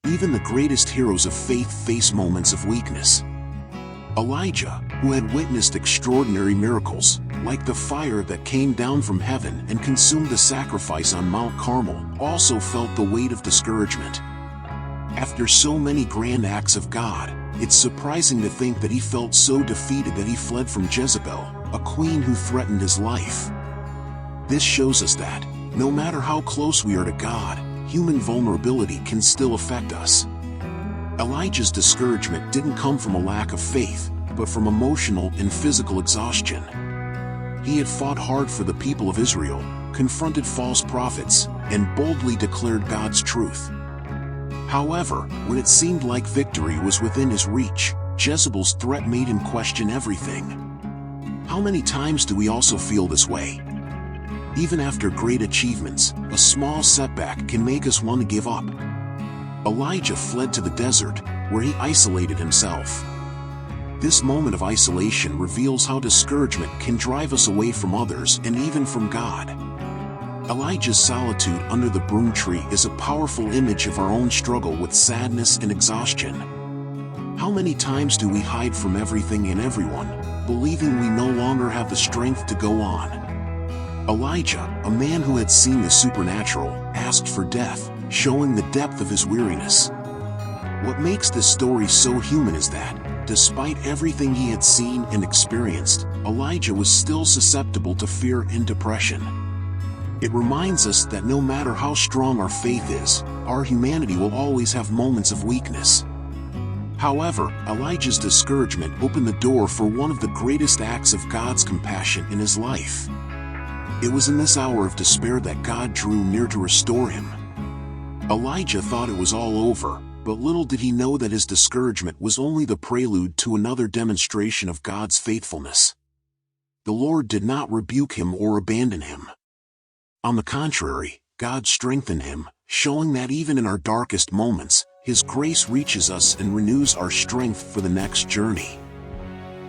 even the greatest heroes of faith face moments of weakness. Elijah, who had witnessed extraordinary miracles, like the fire that came down from heaven and consumed the sacrifice on Mount Carmel, also felt the weight of discouragement. After so many grand acts of God, it's surprising to think that he felt so defeated that he fled from Jezebel, a queen who threatened his life. This shows us that, no matter how close we are to God, human vulnerability can still affect us. Elijah's discouragement didn't come from a lack of faith, but from emotional and physical exhaustion. He had fought hard for the people of Israel, confronted false prophets, and boldly declared God's truth. However, when it seemed like victory was within his reach, Jezebel's threat made him question everything. How many times do we also feel this way? Even after great achievements, a small setback can make us want to give up. Elijah fled to the desert, where he isolated himself. This moment of isolation reveals how discouragement can drive us away from others and even from God. Elijah's solitude under the broom tree is a powerful image of our own struggle with sadness and exhaustion. How many times do we hide from everything and everyone, believing we no longer have the strength to go on? Elijah, a man who had seen the supernatural, asked for death, showing the depth of his weariness. What makes this story so human is that, despite everything he had seen and experienced, Elijah was still susceptible to fear and depression. It reminds us that no matter how strong our faith is, our humanity will always have moments of weakness. However, Elijah's discouragement opened the door for one of the greatest acts of God's compassion in his life. It was in this hour of despair that God drew near to restore him. Elijah thought it was all over, but little did he know that his discouragement was only the prelude to another demonstration of God's faithfulness. The Lord did not rebuke him or abandon him. On the contrary, God strengthened him, showing that even in our darkest moments, His grace reaches us and renews our strength for the next journey.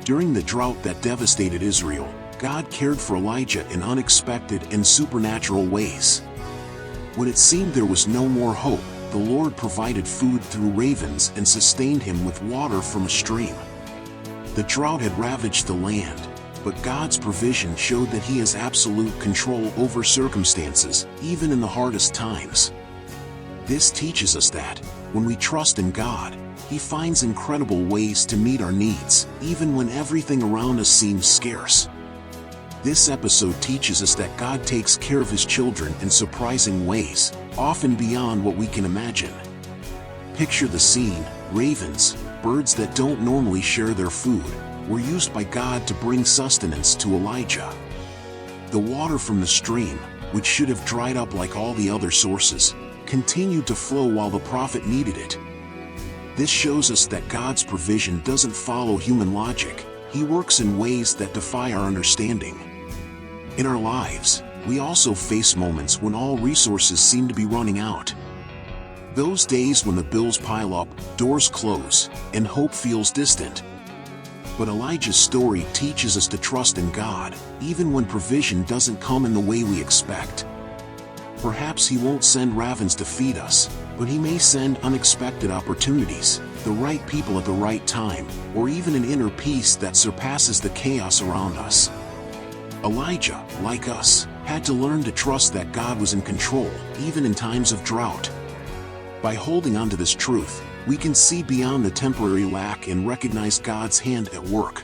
During the drought that devastated Israel, God cared for Elijah in unexpected and supernatural ways. When it seemed there was no more hope, the Lord provided food through ravens and sustained him with water from a stream. The drought had ravaged the land, but God's provision showed that He has absolute control over circumstances, even in the hardest times. This teaches us that, when we trust in God, He finds incredible ways to meet our needs, even when everything around us seems scarce. This episode teaches us that God takes care of His children in surprising ways, often beyond what we can imagine. Picture the scene: ravens, birds that don't normally share their food, were used by God to bring sustenance to Elijah. The water from the stream, which should have dried up like all the other sources, continued to flow while the prophet needed it. This shows us that God's provision doesn't follow human logic. He works in ways that defy our understanding. In our lives, we also face moments when all resources seem to be running out. Those days when the bills pile up, doors close, and hope feels distant. But Elijah's story teaches us to trust in God, even when provision doesn't come in the way we expect. Perhaps He won't send ravens to feed us, but He may send unexpected opportunities, the right people at the right time, or even an inner peace that surpasses the chaos around us. Elijah, like us, had to learn to trust that God was in control, even in times of drought. By holding on to this truth, we can see beyond the temporary lack and recognize God's hand at work.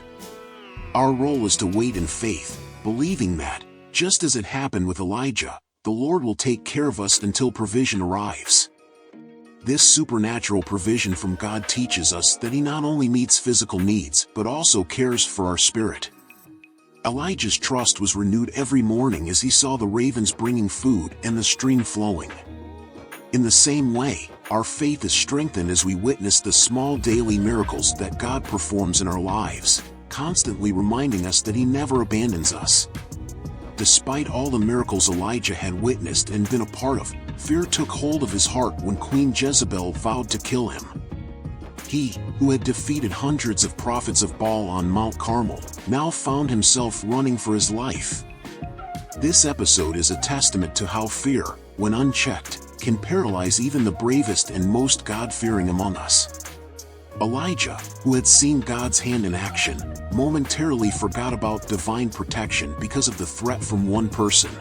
Our role is to wait in faith, believing that, just as it happened with Elijah, the Lord will take care of us until provision arrives. This supernatural provision from God teaches us that He not only meets physical needs but also cares for our spirit. Elijah's trust was renewed every morning as he saw the ravens bringing food and the stream flowing. In the same way, our faith is strengthened as we witness the small daily miracles that God performs in our lives, constantly reminding us that He never abandons us. Despite all the miracles Elijah had witnessed and been a part of, fear took hold of his heart when Queen Jezebel vowed to kill him. He, who had defeated hundreds of prophets of Baal on Mount Carmel, now found himself running for his life. This episode is a testament to how fear, when unchecked, can paralyze even the bravest and most God-fearing among us. Elijah, who had seen God's hand in action, momentarily forgot about divine protection because of the threat from one person.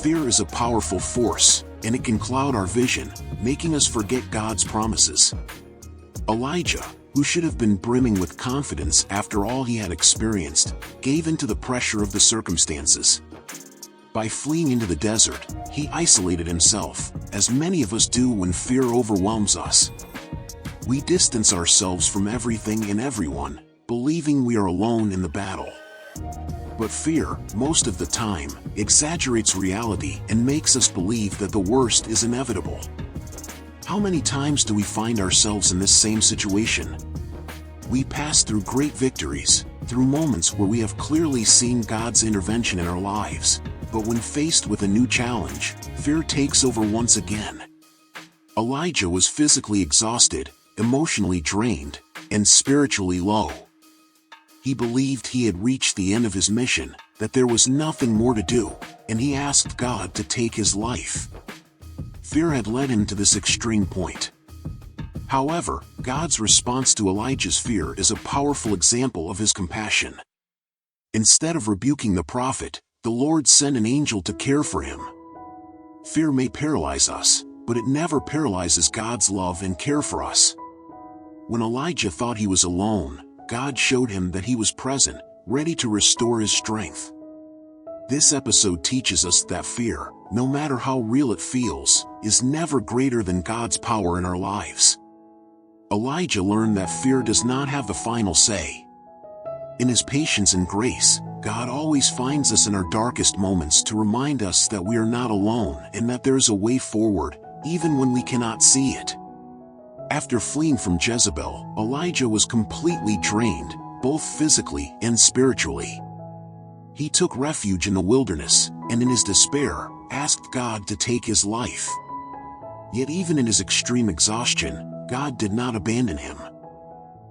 Fear is a powerful force, and it can cloud our vision, making us forget God's promises. Elijah, who should have been brimming with confidence after all he had experienced, gave in to the pressure of the circumstances. By fleeing into the desert, he isolated himself, as many of us do when fear overwhelms us. We distance ourselves from everything and everyone, believing we are alone in the battle. But fear, most of the time, exaggerates reality and makes us believe that the worst is inevitable. How many times do we find ourselves in this same situation? We pass through great victories, through moments where we have clearly seen God's intervention in our lives, but when faced with a new challenge, fear takes over once again. Elijah was physically exhausted, emotionally drained, and spiritually low. He believed he had reached the end of his mission, that there was nothing more to do, and he asked God to take his life. Fear had led him to this extreme point. However, God's response to Elijah's fear is a powerful example of his compassion. Instead of rebuking the prophet, the Lord sent an angel to care for him. Fear may paralyze us, but it never paralyzes God's love and care for us. When Elijah thought he was alone, God showed him that he was present, ready to restore his strength. This episode teaches us that fear, no matter how real it feels, is never greater than God's power in our lives. Elijah learned that fear does not have the final say. In his patience and grace, God always finds us in our darkest moments to remind us that we are not alone and that there is a way forward, even when we cannot see it. After fleeing from Jezebel, Elijah was completely drained, both physically and spiritually. He took refuge in the wilderness, and in his despair, asked God to take his life. Yet even in his extreme exhaustion, God did not abandon him.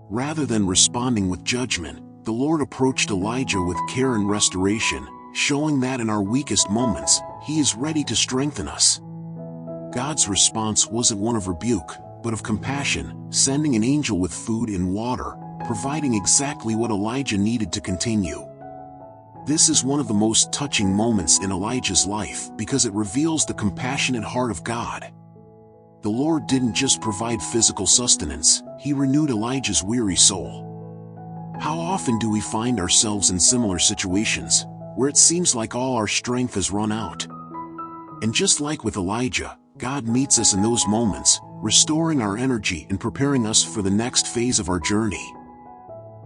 Rather than responding with judgment, the Lord approached Elijah with care and restoration, showing that in our weakest moments, he is ready to strengthen us. God's response wasn't one of rebuke, but of compassion, sending an angel with food and water, providing exactly what Elijah needed to continue. This is one of the most touching moments in Elijah's life because it reveals the compassionate heart of God. The Lord didn't just provide physical sustenance, he renewed Elijah's weary soul. How often do we find ourselves in similar situations, where it seems like all our strength has run out? And just like with Elijah, God meets us in those moments, restoring our energy and preparing us for the next phase of our journey.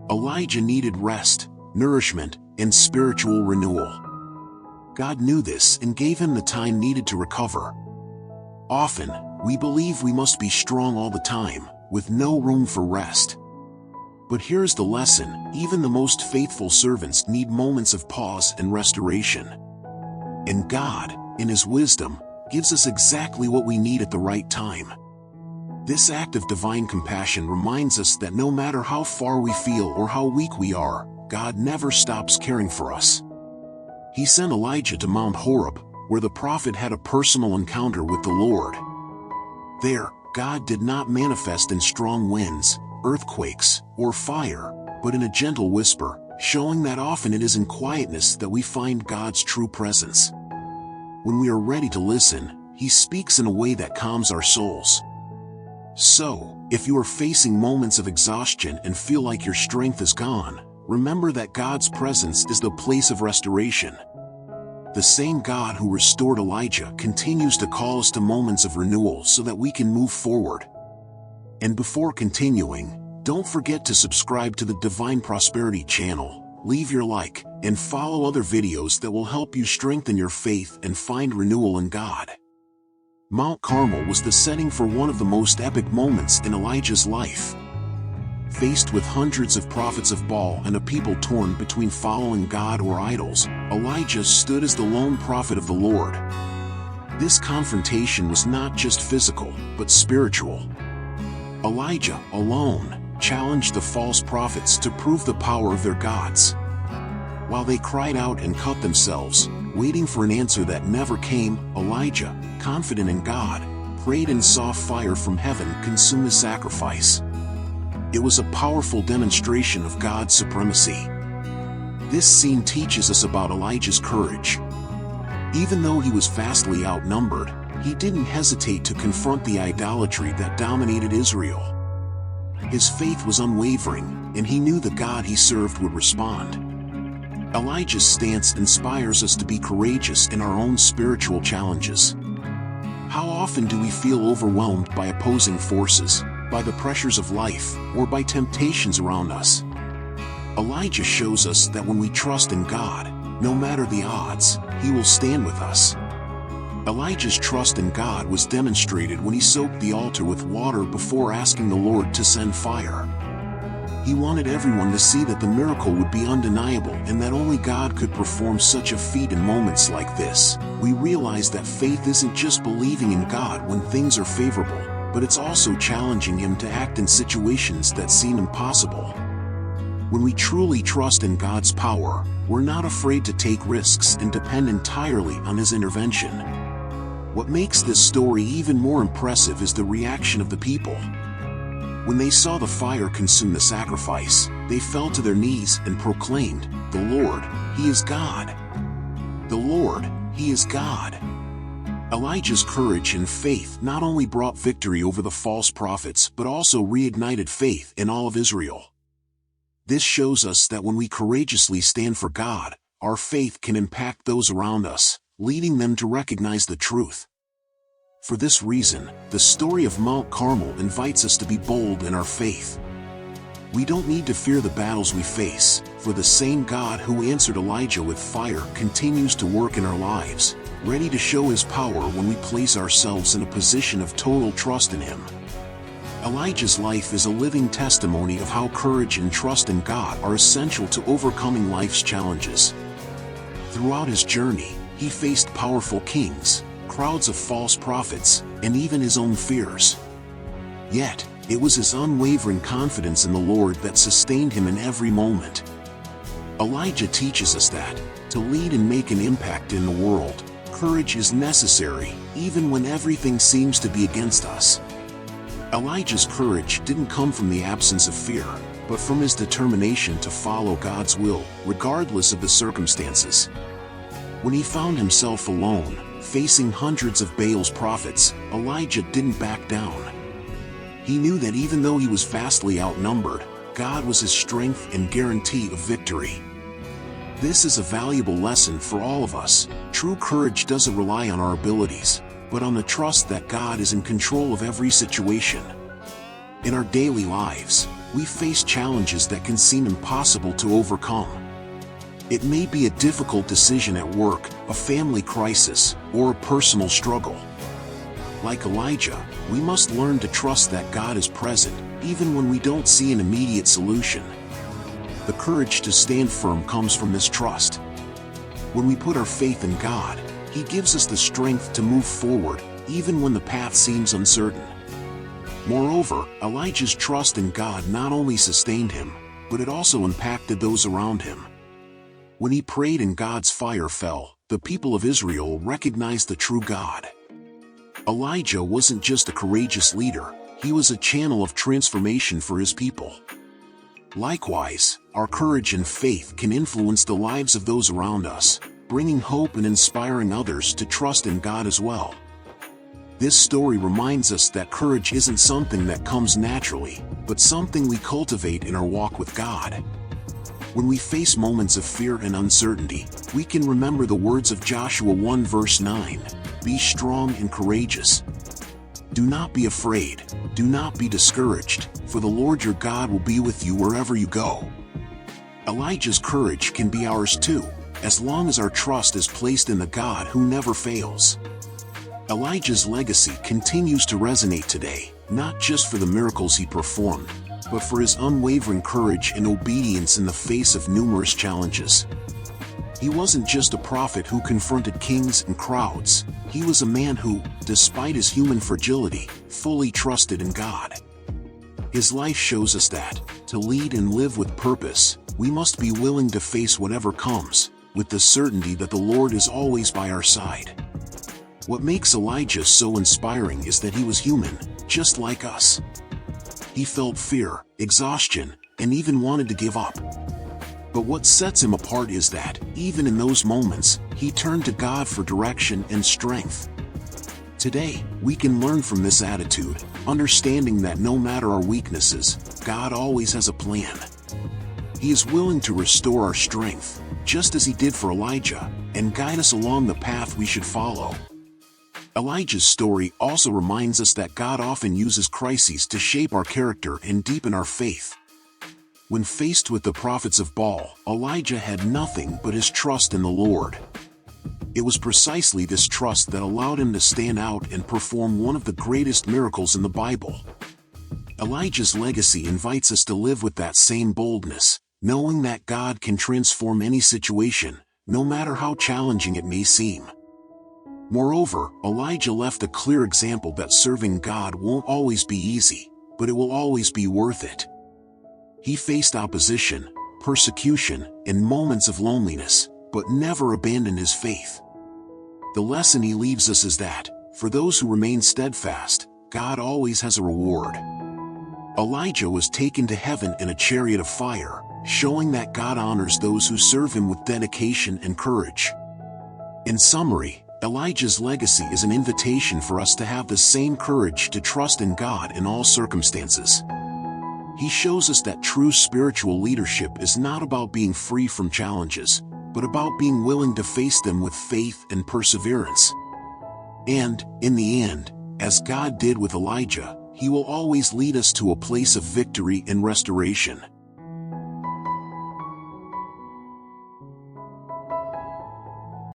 Elijah needed rest, nourishment, and spiritual renewal. God knew this and gave him the time needed to recover. Often, we believe we must be strong all the time, with no room for rest. But here's the lesson: even the most faithful servants need moments of pause and restoration. And God, in his wisdom, gives us exactly what we need at the right time. This act of divine compassion reminds us that no matter how far we feel or how weak we are, God never stops caring for us. He sent Elijah to Mount Horeb, where the prophet had a personal encounter with the Lord. There, God did not manifest in strong winds, earthquakes, or fire, but in a gentle whisper, showing that often it is in quietness that we find God's true presence. When we are ready to listen, he speaks in a way that calms our souls. So, if you are facing moments of exhaustion and feel like your strength is gone, remember that God's presence is the place of restoration. The same God who restored Elijah continues to call us to moments of renewal so that we can move forward. And before continuing, don't forget to subscribe to the Divine Prosperity channel, leave your like, and follow other videos that will help you strengthen your faith and find renewal in God. Mount Carmel was the setting for one of the most epic moments in Elijah's life. Faced with hundreds of prophets of Baal and a people torn between following God or idols, Elijah stood as the lone prophet of the Lord. This confrontation was not just physical, but spiritual. Elijah, alone, challenged the false prophets to prove the power of their gods. While they cried out and cut themselves, waiting for an answer that never came, Elijah, confident in God, prayed and saw fire from heaven consume the sacrifice. It was a powerful demonstration of God's supremacy. This scene teaches us about Elijah's courage. Even though he was vastly outnumbered, he didn't hesitate to confront the idolatry that dominated Israel. His faith was unwavering, and he knew the God he served would respond. Elijah's stance inspires us to be courageous in our own spiritual challenges. How often do we feel overwhelmed by opposing forces, by the pressures of life, or by temptations around us? Elijah shows us that when we trust in God, no matter the odds, He will stand with us. Elijah's trust in God was demonstrated when he soaked the altar with water before asking the Lord to send fire. He wanted everyone to see that the miracle would be undeniable and that only God could perform such a feat in moments like this. We realize that faith isn't just believing in God when things are favorable, but it's also challenging Him to act in situations that seem impossible. When we truly trust in God's power, we're not afraid to take risks and depend entirely on His intervention. What makes this story even more impressive is the reaction of the people. When they saw the fire consume the sacrifice, they fell to their knees and proclaimed, "The Lord, He is God! The Lord, He is God!" Elijah's courage and faith not only brought victory over the false prophets but also reignited faith in all of Israel. This shows us that when we courageously stand for God, our faith can impact those around us, leading them to recognize the truth. For this reason, the story of Mount Carmel invites us to be bold in our faith. We don't need to fear the battles we face, for the same God who answered Elijah with fire continues to work in our lives, ready to show His power when we place ourselves in a position of total trust in Him. Elijah's life is a living testimony of how courage and trust in God are essential to overcoming life's challenges. Throughout his journey, he faced powerful kings, crowds of false prophets, and even his own fears. Yet, it was his unwavering confidence in the Lord that sustained him in every moment. Elijah teaches us that, to lead and make an impact in the world, courage is necessary, even when everything seems to be against us. Elijah's courage didn't come from the absence of fear, but from his determination to follow God's will, regardless of the circumstances. When he found himself alone, facing hundreds of Baal's prophets, Elijah didn't back down. He knew that even though he was vastly outnumbered, God was his strength and guarantee of victory. This is a valuable lesson for all of us. True courage doesn't rely on our abilities, but on the trust that God is in control of every situation. In our daily lives, we face challenges that can seem impossible to overcome. It may be a difficult decision at work, a family crisis, or a personal struggle. Like Elijah, we must learn to trust that God is present, even when we don't see an immediate solution. The courage to stand firm comes from this trust. When we put our faith in God, He gives us the strength to move forward, even when the path seems uncertain. Moreover, Elijah's trust in God not only sustained him, but it also impacted those around him. When he prayed and God's fire fell, the people of Israel recognized the true God. Elijah wasn't just a courageous leader, he was a channel of transformation for his people. Likewise, our courage and faith can influence the lives of those around us, bringing hope and inspiring others to trust in God as well. This story reminds us that courage isn't something that comes naturally, but something we cultivate in our walk with God. When we face moments of fear and uncertainty, we can remember the words of Joshua 1 verse 9, "Be strong and courageous. Do not be afraid, do not be discouraged, for the Lord your God will be with you wherever you go." Elijah's courage can be ours too, as long as our trust is placed in the God who never fails. Elijah's legacy continues to resonate today, not just for the miracles he performed, but for his unwavering courage and obedience in the face of numerous challenges. He wasn't just a prophet who confronted kings and crowds, he was a man who, despite his human fragility, fully trusted in God. His life shows us that, to lead and live with purpose, we must be willing to face whatever comes, with the certainty that the Lord is always by our side. What makes Elijah so inspiring is that he was human, just like us. He felt fear, exhaustion, and even wanted to give up. But what sets him apart is that, even in those moments, he turned to God for direction and strength. Today, we can learn from this attitude, understanding that no matter our weaknesses, God always has a plan. He is willing to restore our strength, just as he did for Elijah, and guide us along the path we should follow. Elijah's story also reminds us that God often uses crises to shape our character and deepen our faith. When faced with the prophets of Baal, Elijah had nothing but his trust in the Lord. It was precisely this trust that allowed him to stand out and perform one of the greatest miracles in the Bible. Elijah's legacy invites us to live with that same boldness, knowing that God can transform any situation, no matter how challenging it may seem. Moreover, Elijah left a clear example that serving God won't always be easy, but it will always be worth it. He faced opposition, persecution, and moments of loneliness, but never abandoned his faith. The lesson he leaves us is that, for those who remain steadfast, God always has a reward. Elijah was taken to heaven in a chariot of fire, showing that God honors those who serve him with dedication and courage. In summary, Elijah's legacy is an invitation for us to have the same courage to trust in God in all circumstances. He shows us that true spiritual leadership is not about being free from challenges, but about being willing to face them with faith and perseverance. And, in the end, as God did with Elijah, he will always lead us to a place of victory and restoration.